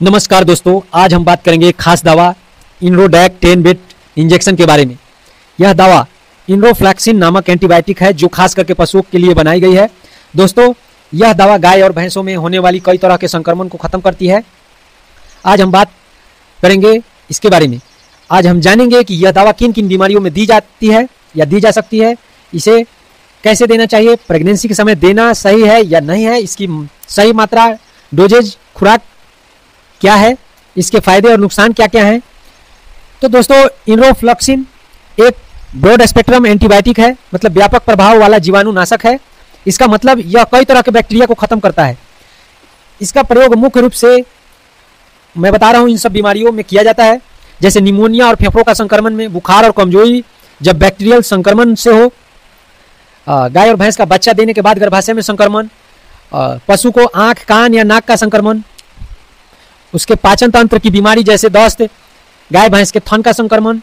नमस्कार दोस्तों, आज हम बात करेंगे खास दवा इनरोडैक 10 बिट इंजेक्शन के बारे में। यह दवा इनरोफ्लैक्सिन नामक एंटीबायोटिक है जो खास करके पशुओं के लिए बनाई गई है। दोस्तों, यह दवा गाय और भैंसों में होने वाली कई तरह के संक्रमण को खत्म करती है। आज हम बात करेंगे इसके बारे में। आज हम जानेंगे कि यह दवा किन किन बीमारियों में दी जाती है या दी जा सकती है, इसे कैसे देना चाहिए, प्रेगनेंसी के समय देना सही है या नहीं है, इसकी सही मात्रा, डोजेज, खुराक क्या है, इसके फायदे और नुकसान क्या क्या हैं। तो दोस्तों, इनरोफ्लैक्सिन एक ब्रॉड स्पेक्ट्रम एंटीबायोटिक है, मतलब व्यापक प्रभाव वाला जीवाणुनाशक है। इसका मतलब यह कई तरह के बैक्टीरिया को खत्म करता है। इसका प्रयोग मुख्य रूप से मैं बता रहा हूं इन सब बीमारियों में किया जाता है, जैसे निमोनिया और फेफड़ों का संक्रमण में, बुखार और कमजोरी जब बैक्टीरियल संक्रमण से हो, गाय और भैंस का बच्चा देने के बाद गर्भाशय में संक्रमण, पशु को आंख, कान या नाक का संक्रमण, उसके पाचन तंत्र की बीमारी जैसे दस्त, गाय भैंस के थन का संक्रमण,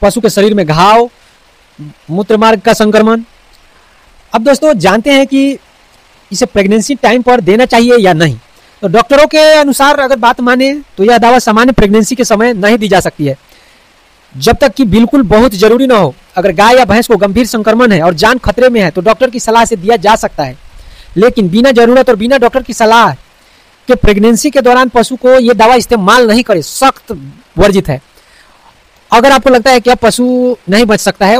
पशु के शरीर में घाव, मूत्र मार्ग का संक्रमण। अब दोस्तों जानते हैं कि इसे प्रेगनेंसी टाइम पर देना चाहिए या नहीं। तो डॉक्टरों के अनुसार अगर बात माने तो यह दवा सामान्य प्रेगनेंसी के समय नहीं दी जा सकती है, जब तक कि बिल्कुल बहुत जरूरी ना हो। अगर गाय या भैंस को गंभीर संक्रमण है और जान खतरे में है तो डॉक्टर की सलाह से दिया जा सकता है, लेकिन बिना जरूरत और बिना डॉक्टर की सलाह के प्रेगनेंसी के दौरान पशु को यह दवा इस्तेमाल नहीं करे, सख्त वर्जित है। अगर आपको लगता है कि अब पशु नहीं बच सकता है,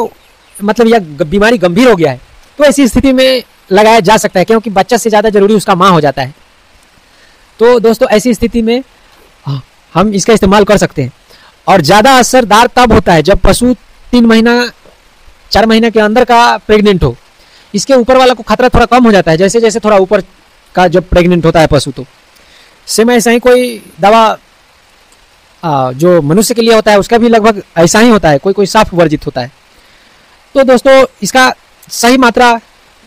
मतलब यह बीमारी गंभीर हो गया है, तो ऐसी स्थिति में लगाया जा सकता है, क्योंकि बच्चा से ज़्यादा जरूरी उसका माँ हो जाता है। तो दोस्तों, ऐसी स्थिति में हम इसका इस्तेमाल कर सकते हैं। और ज़्यादा असरदार तब होता है जब पशु 3 महीना 4 महीने के अंदर का प्रेग्नेंट हो। इसके ऊपर वाला को खतरा थोड़ा कम हो जाता है, जैसे जैसे थोड़ा ऊपर का जब प्रेग्नेंट होता है पशु, तो सेम ऐसा ही कोई दवा जो मनुष्य के लिए होता है उसका भी लगभग ऐसा ही होता है, कोई कोई साफ वर्जित होता है। तो दोस्तों, इसका सही मात्रा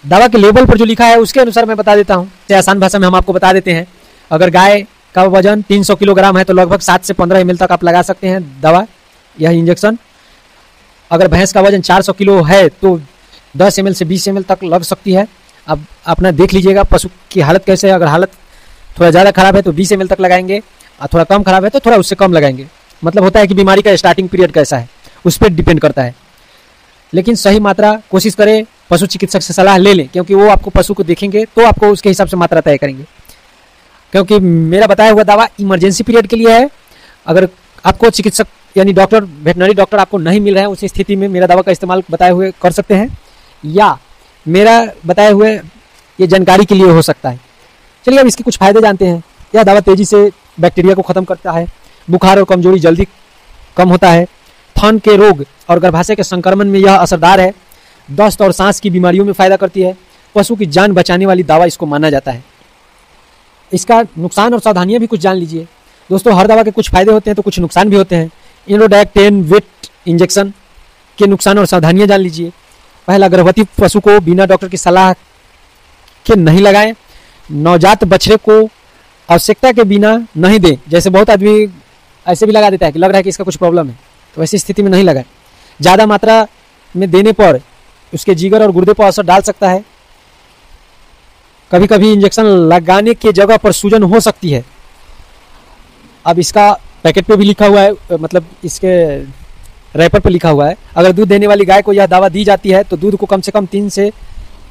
दवा के लेबल पर जो लिखा है उसके अनुसार मैं बता देता हूँ। आसान भाषा में हम आपको बता देते हैं। अगर गाय का वजन 300 किलोग्राम है तो लगभग 7 से 15 ml तक आप लगा सकते हैं दवा, यह इंजेक्शन। अगर भैंस का वजन 400 किलो है तो 10 ml से 20 ml तक लग सकती है। अब अपना देख लीजिएगा पशु की हालत कैसे है। अगर हालत थोड़ा ज़्यादा खराब है तो 20 ml तक लगाएंगे, और थोड़ा कम खराब है तो थोड़ा उससे कम लगाएंगे। मतलब होता है कि बीमारी का स्टार्टिंग पीरियड कैसा है, उस पर डिपेंड करता है। लेकिन सही मात्रा कोशिश करें, पशु चिकित्सक से सलाह ले लें, क्योंकि वो आपको पशु को देखेंगे तो आपको उसके हिसाब से मात्रा तय करेंगे। क्योंकि मेरा बताया हुआ दवा इमरजेंसी पीरियड के लिए है। अगर आपको चिकित्सक यानी डॉक्टर, वेटनरी डॉक्टर आपको नहीं मिल रहे हैं, उसी स्थिति में मेरा दवा का इस्तेमाल बताए हुए कर सकते हैं, या मेरा बताए हुए ये जानकारी के लिए हो सकता है। चलिए अब इसके कुछ फायदे जानते हैं। यह दवा तेजी से बैक्टीरिया को खत्म करता है, बुखार और कमजोरी जल्दी कम होता है, थन के रोग और गर्भाशय के संक्रमण में यह असरदार है, दस्त और सांस की बीमारियों में फायदा करती है, पशु की जान बचाने वाली दवा इसको माना जाता है। इसका नुकसान और सावधानियां भी कुछ जान लीजिए। दोस्तों, हर दवा के कुछ फायदे होते हैं तो कुछ नुकसान भी होते हैं। इनरोडैक 10 बिट इंजेक्शन के नुकसान और सावधानियां जान लीजिए। पहला, गर्भवती पशु को बिना डॉक्टर की सलाह के नहीं लगाएं। नवजात बछड़े को आवश्यकता के बिना नहीं दें। जैसे बहुत आदमी ऐसे भी लगा देता है कि लग रहा है कि इसका कुछ प्रॉब्लम है, तो ऐसी स्थिति में नहीं लगाएं। ज़्यादा मात्रा में देने पर उसके जिगर और गुर्दे पर असर डाल सकता है। कभी कभी इंजेक्शन लगाने की जगह पर सूजन हो सकती है। अब इसका पैकेट पे भी लिखा हुआ है, मतलब इसके रैपर पे लिखा हुआ है, अगर दूध देने वाली गाय को यह दवा दी जाती है तो दूध को कम से कम 3 से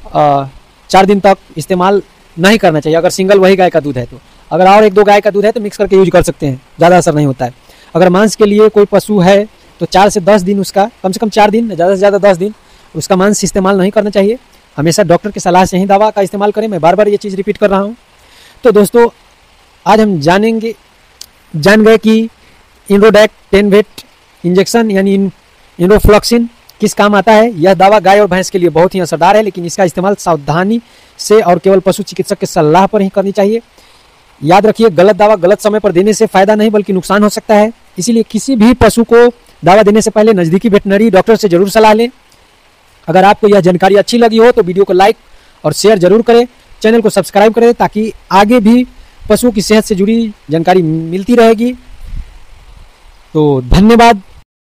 4 दिन तक इस्तेमाल नहीं करना चाहिए। अगर सिंगल वही गाय का दूध है तो, अगर और 1-2 गाय का दूध है तो मिक्स करके यूज कर सकते हैं, ज़्यादा असर नहीं होता है। अगर मांस के लिए कोई पशु है तो 4 से 10 दिन, उसका कम से कम 4 दिन, ज़्यादा से ज़्यादा 10 दिन उसका मांस इस्तेमाल नहीं करना चाहिए। हमेशा डॉक्टर की सलाह से ही दवा का इस्तेमाल करें। मैं बार बार ये चीज़ रिपीट कर रहा हूँ। तो दोस्तों, आज हम जान गए कि इनरोडैक 10 बिट इंजेक्शन यानी इनरोफ्लैक्सिन किस काम आता है। यह दवा गाय और भैंस के लिए बहुत ही असरदार है, लेकिन इसका इस्तेमाल सावधानी से और केवल पशु चिकित्सक की सलाह पर ही करनी चाहिए। याद रखिए, गलत दवा गलत समय पर देने से फायदा नहीं बल्कि नुकसान हो सकता है। इसीलिए किसी भी पशु को दवा देने से पहले नज़दीकी वेटनरी डॉक्टर से जरूर सलाह लें। अगर आपको यह जानकारी अच्छी लगी हो तो वीडियो को लाइक और शेयर जरूर करें, चैनल को सब्सक्राइब करें, ताकि आगे भी पशुओं की सेहत से जुड़ी जानकारी मिलती रहेगी। तो धन्यवाद।